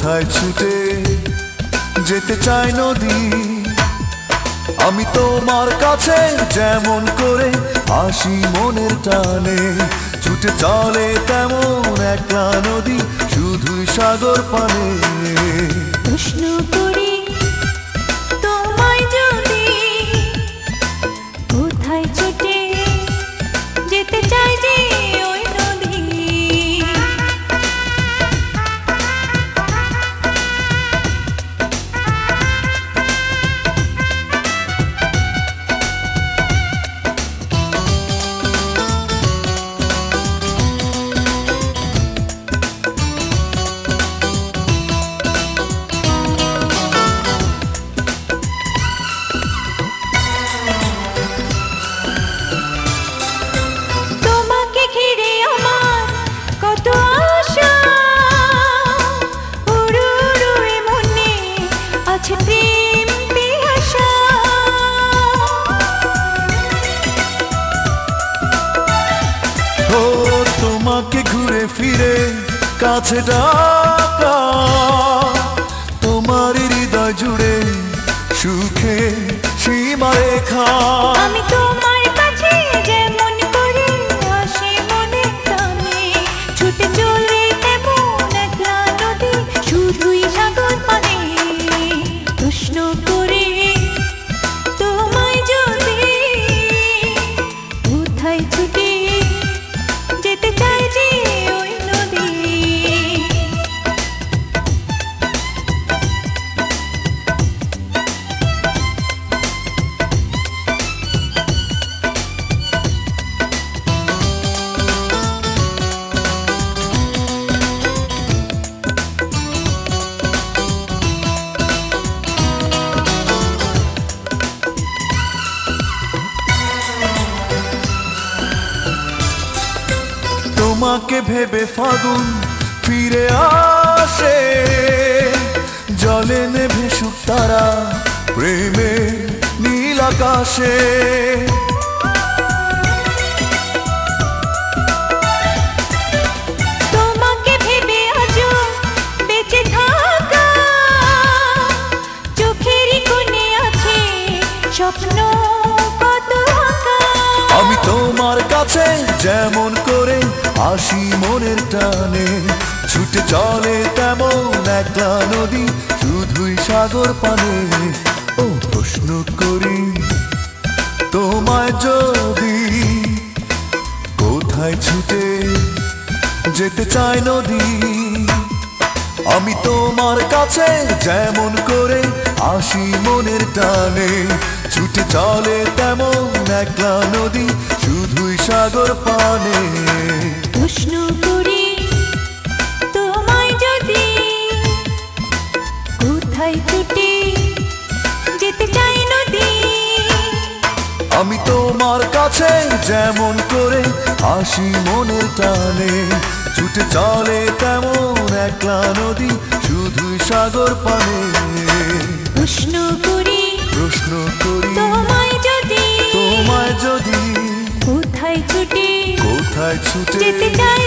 কোথায় ছুটে যেতে চাই নদী, আমি তোমার কাছে যেমন করে আসি মনের টানে, ছুটে চলে তেমন একলা নদী শুধুই সাগর পানে। প্রশ্ন করি তোমায় যদি, কোথায় ছুটে যেতে চাই যে ওই নদী। তোমাকে ঘুরে ফিরে কাছে ডাকা, তোমার হৃদয় জুড়ে সুখে সীমারেখা। আমি তোমার কাছে যেমন করে আসি মনে টানে, ছুটে চলে তেমন একলা নদী শুধুই সাগর পানে। প্রশ্ন করে তোমায় যদি, কোথায় ছুটে যেতে চাই যে ওই নদী। তোমাকে ভেবে ফাগুন ফিরে আসে, জলে নেভে সুখ তারা প্রেমে নীল আকাশে। তোমাকে ভেবে আজও বেঁচে থাকা, চোখেরই কোণে আছে স্বপ্ন কত আঁকা। আমি তোমার কাছে যেমন করে আসি মনের টানে, ছুটে চলে তেমন একলা নদী শুধুই সাগর পানে। ও প্রশ্ন করি তোমায় যদি, কোথায় ছুটে যেতে চাই নদী, আমি তোমার কাছে যেমন করে আসি মনের টানে, ছুটে চলে তেমন একলা নদী শুধুই সাগর পানে। প্রশ্ন করি তোমায় যদি, কোথায় ছুটে যেতে চাই নদী, আমি তোমার কাছে যেমন করে আসি মনের টানে, ছুটে চলে তেমন একলা নদী শুধুই সাগর পানে। প্রশ্ন করি তোমায় যদি, তোমায় যদি, কোথায় ছুটে কোথায় ছুটে যেতে চাই